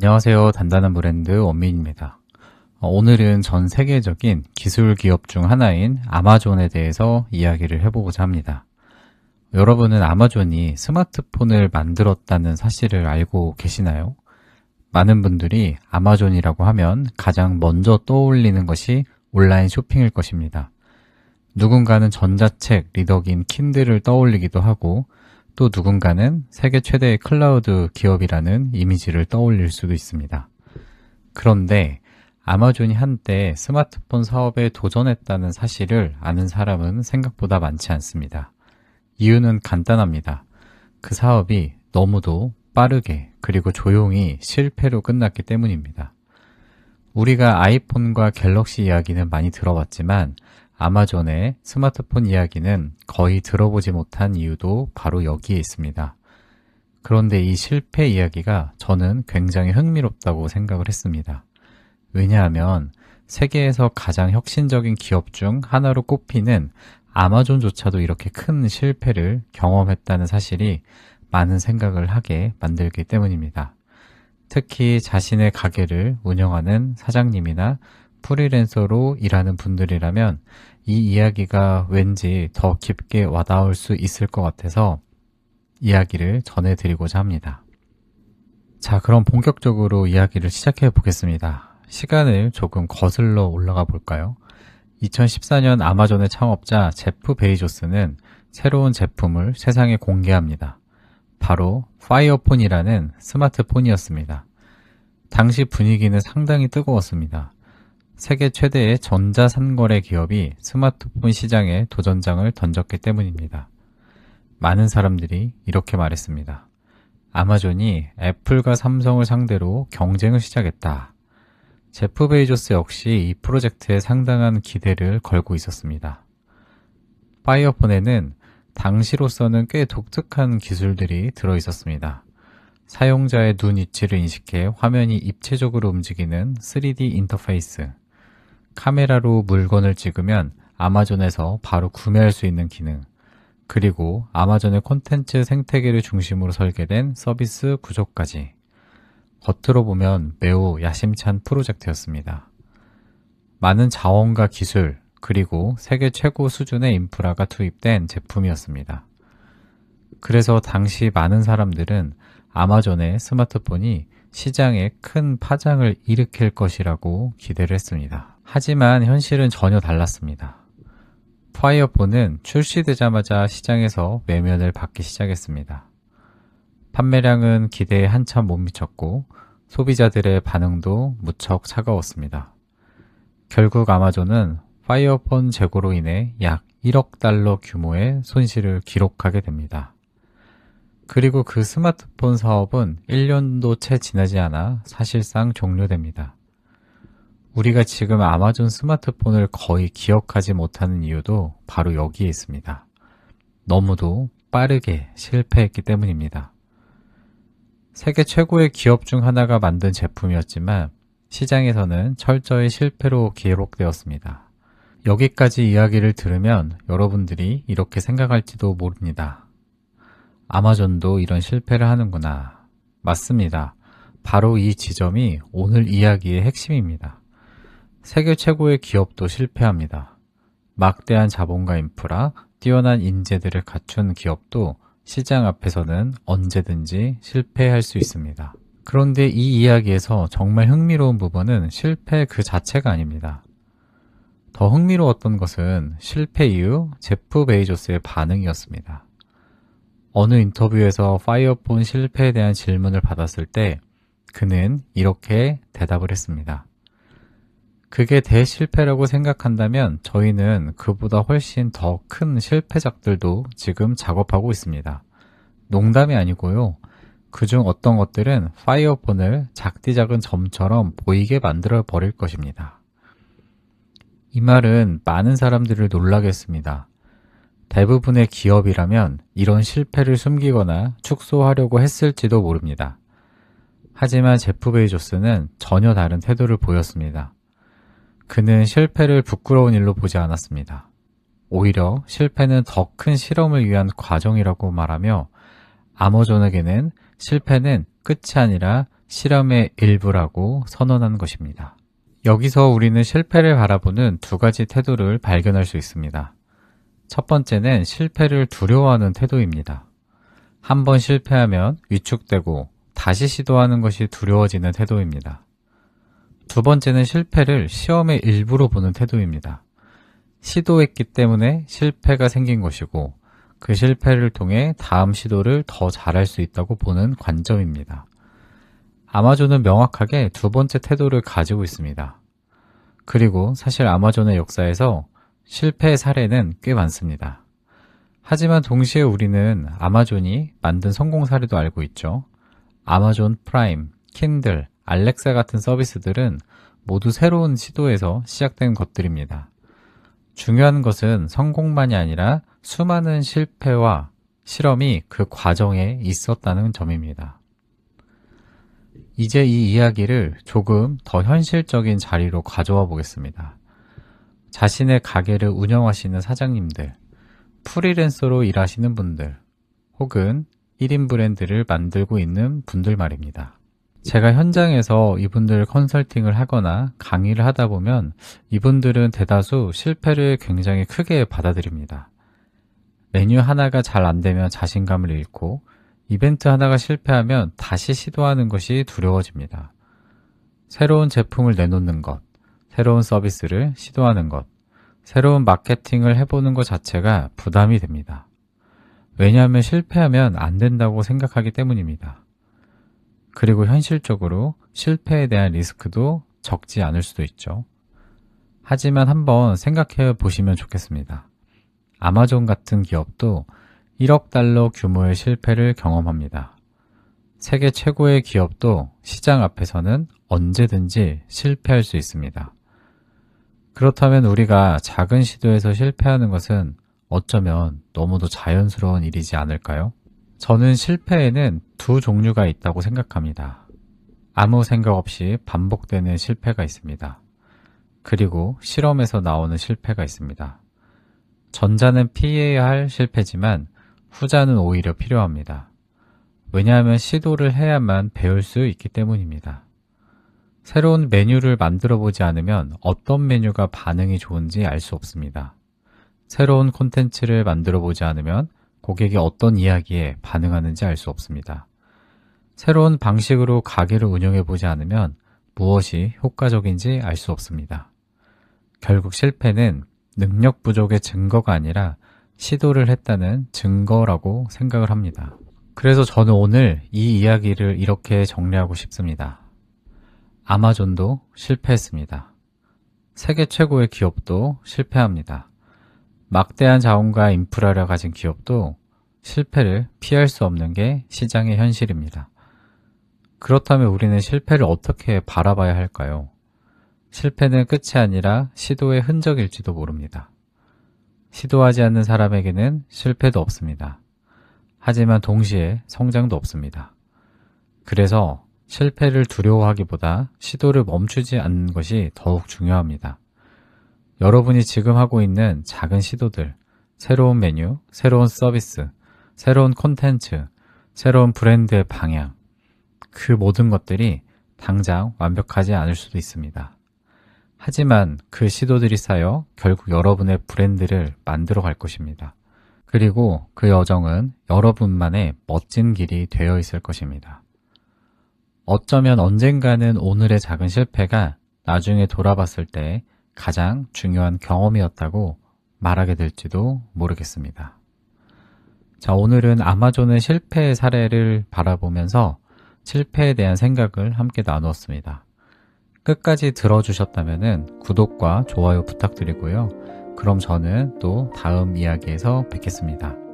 안녕하세요. 단단한 브랜드 원민입니다. 오늘은 전 세계적인 기술 기업 중 하나인 아마존에 대해서 이야기를 해보고자 합니다. 여러분은 아마존이 스마트폰을 만들었다는 사실을 알고 계시나요? 많은 분들이 아마존이라고 하면 가장 먼저 떠올리는 것이 온라인 쇼핑일 것입니다. 누군가는 전자책 리더기인 킨들을 떠올리기도 하고 또 누군가는 세계 최대의 클라우드 기업이라는 이미지를 떠올릴 수도 있습니다. 그런데 아마존이 한때 스마트폰 사업에 도전했다는 사실을 아는 사람은 생각보다 많지 않습니다. 이유는 간단합니다. 그 사업이 너무도 빠르게 그리고 조용히 실패로 끝났기 때문입니다. 우리가 아이폰과 갤럭시 이야기는 많이 들어봤지만 아마존의 스마트폰 이야기는 거의 들어보지 못한 이유도 바로 여기에 있습니다. 그런데 이 실패 이야기가 저는 굉장히 흥미롭다고 생각을 했습니다. 왜냐하면 세계에서 가장 혁신적인 기업 중 하나로 꼽히는 아마존조차도 이렇게 큰 실패를 경험했다는 사실이 많은 생각을 하게 만들기 때문입니다. 특히 자신의 가게를 운영하는 사장님이나 프리랜서로 일하는 분들이라면 이 이야기가 왠지 더 깊게 와닿을 수 있을 것 같아서 이야기를 전해드리고자 합니다. 자, 그럼 본격적으로 이야기를 시작해 보겠습니다. 시간을 조금 거슬러 올라가 볼까요? 2014년 아마존의 창업자 제프 베이조스는 새로운 제품을 세상에 공개합니다. 바로 파이어폰이라는 스마트폰이었습니다. 당시 분위기는 상당히 뜨거웠습니다. 세계 최대의 전자상거래 기업이 스마트폰 시장에 도전장을 던졌기 때문입니다. 많은 사람들이 이렇게 말했습니다. 아마존이 애플과 삼성을 상대로 경쟁을 시작했다. 제프 베이조스 역시 이 프로젝트에 상당한 기대를 걸고 있었습니다. 파이어폰에는 당시로서는 꽤 독특한 기술들이 들어있었습니다. 사용자의 눈 위치를 인식해 화면이 입체적으로 움직이는 3D 인터페이스, 카메라로 물건을 찍으면 아마존에서 바로 구매할 수 있는 기능, 그리고 아마존의 콘텐츠 생태계를 중심으로 설계된 서비스 구조까지. 겉으로 보면 매우 야심찬 프로젝트였습니다. 많은 자원과 기술, 그리고 세계 최고 수준의 인프라가 투입된 제품이었습니다. 그래서 당시 많은 사람들은 아마존의 스마트폰이 시장에 큰 파장을 일으킬 것이라고 기대를 했습니다. 하지만 현실은 전혀 달랐습니다. 파이어폰은 출시되자마자 시장에서 외면을 받기 시작했습니다. 판매량은 기대에 한참 못 미쳤고 소비자들의 반응도 무척 차가웠습니다. 결국 아마존은 파이어폰 재고로 인해 약 1억 달러 규모의 손실을 기록하게 됩니다. 그리고 그 스마트폰 사업은 1년도 채 지나지 않아 사실상 종료됩니다. 우리가 지금 아마존 스마트폰을 거의 기억하지 못하는 이유도 바로 여기에 있습니다. 너무도 빠르게 실패했기 때문입니다. 세계 최고의 기업 중 하나가 만든 제품이었지만 시장에서는 철저히 실패로 기록되었습니다. 여기까지 이야기를 들으면 여러분들이 이렇게 생각할지도 모릅니다. 아마존도 이런 실패를 하는구나. 맞습니다. 바로 이 지점이 오늘 이야기의 핵심입니다. 세계 최고의 기업도 실패합니다. 막대한 자본과 인프라, 뛰어난 인재들을 갖춘 기업도 시장 앞에서는 언제든지 실패할 수 있습니다. 그런데 이 이야기에서 정말 흥미로운 부분은 실패 그 자체가 아닙니다. 더 흥미로웠던 것은 실패 이후 제프 베이조스의 반응이었습니다. 어느 인터뷰에서 파이어폰 실패에 대한 질문을 받았을 때 그는 이렇게 대답을 했습니다. 그게 대실패라고 생각한다면 저희는 그보다 훨씬 더 큰 실패작들도 지금 작업하고 있습니다. 농담이 아니고요. 그중 어떤 것들은 파이어폰을 작디작은 점처럼 보이게 만들어 버릴 것입니다. 이 말은 많은 사람들을 놀라게 했습니다. 대부분의 기업이라면 이런 실패를 숨기거나 축소하려고 했을지도 모릅니다. 하지만 제프 베이조스는 전혀 다른 태도를 보였습니다. 그는 실패를 부끄러운 일로 보지 않았습니다. 오히려 실패는 더 큰 실험을 위한 과정이라고 말하며 아마존에게는 실패는 끝이 아니라 실험의 일부라고 선언한 것입니다. 여기서 우리는 실패를 바라보는 두 가지 태도를 발견할 수 있습니다. 첫 번째는 실패를 두려워하는 태도입니다. 한번 실패하면 위축되고 다시 시도하는 것이 두려워지는 태도입니다. 두 번째는 실패를 시험의 일부로 보는 태도입니다. 시도했기 때문에 실패가 생긴 것이고 그 실패를 통해 다음 시도를 더 잘할 수 있다고 보는 관점입니다. 아마존은 명확하게 두 번째 태도를 가지고 있습니다. 그리고 사실 아마존의 역사에서 실패의 사례는 꽤 많습니다. 하지만 동시에 우리는 아마존이 만든 성공 사례도 알고 있죠. 아마존 프라임, 킨들, 알렉사 같은 서비스들은 모두 새로운 시도에서 시작된 것들입니다. 중요한 것은 성공만이 아니라 수많은 실패와 실험이 그 과정에 있었다는 점입니다. 이제 이 이야기를 조금 더 현실적인 자리로 가져와 보겠습니다. 자신의 가게를 운영하시는 사장님들, 프리랜서로 일하시는 분들, 혹은 1인 브랜드를 만들고 있는 분들 말입니다. 제가 현장에서 이분들 컨설팅을 하거나 강의를 하다 보면 이분들은 대다수 실패를 굉장히 크게 받아들입니다. 메뉴 하나가 잘 안 되면 자신감을 잃고 이벤트 하나가 실패하면 다시 시도하는 것이 두려워집니다. 새로운 제품을 내놓는 것, 새로운 서비스를 시도하는 것, 새로운 마케팅을 해보는 것 자체가 부담이 됩니다. 왜냐하면 실패하면 안 된다고 생각하기 때문입니다. 그리고 현실적으로 실패에 대한 리스크도 적지 않을 수도 있죠. 하지만 한번 생각해 보시면 좋겠습니다. 아마존 같은 기업도 1억 달러 규모의 실패를 경험합니다. 세계 최고의 기업도 시장 앞에서는 언제든지 실패할 수 있습니다. 그렇다면 우리가 작은 시도에서 실패하는 것은 어쩌면 너무도 자연스러운 일이지 않을까요? 저는 실패에는 두 종류가 있다고 생각합니다. 아무 생각 없이 반복되는 실패가 있습니다. 그리고 실험에서 나오는 실패가 있습니다. 전자는 피해야 할 실패지만 후자는 오히려 필요합니다. 왜냐하면 시도를 해야만 배울 수 있기 때문입니다. 새로운 메뉴를 만들어 보지 않으면 어떤 메뉴가 반응이 좋은지 알 수 없습니다. 새로운 콘텐츠를 만들어 보지 않으면 고객이 어떤 이야기에 반응하는지 알 수 없습니다. 새로운 방식으로 가게를 운영해 보지 않으면 무엇이 효과적인지 알 수 없습니다. 결국 실패는 능력 부족의 증거가 아니라 시도를 했다는 증거라고 생각을 합니다. 그래서 저는 오늘 이 이야기를 이렇게 정리하고 싶습니다. 아마존도 실패했습니다. 세계 최고의 기업도 실패합니다. 막대한 자원과 인프라를 가진 기업도 실패를 피할 수 없는 게 시장의 현실입니다. 그렇다면 우리는 실패를 어떻게 바라봐야 할까요? 실패는 끝이 아니라 시도의 흔적일지도 모릅니다. 시도하지 않는 사람에게는 실패도 없습니다. 하지만 동시에 성장도 없습니다. 그래서 실패를 두려워하기보다 시도를 멈추지 않는 것이 더욱 중요합니다. 여러분이 지금 하고 있는 작은 시도들, 새로운 메뉴, 새로운 서비스, 새로운 콘텐츠, 새로운 브랜드의 방향, 그 모든 것들이 당장 완벽하지 않을 수도 있습니다. 하지만 그 시도들이 쌓여 결국 여러분의 브랜드를 만들어 갈 것입니다. 그리고 그 여정은 여러분만의 멋진 길이 되어 있을 것입니다. 어쩌면 언젠가는 오늘의 작은 실패가 나중에 돌아봤을 때 가장 중요한 경험이었다고 말하게 될지도 모르겠습니다. 자, 오늘은 아마존의 실패의 사례를 바라보면서 실패에 대한 생각을 함께 나누었습니다. 끝까지 들어주셨다면 구독과 좋아요 부탁드리고요. 그럼 저는 또 다음 이야기에서 뵙겠습니다.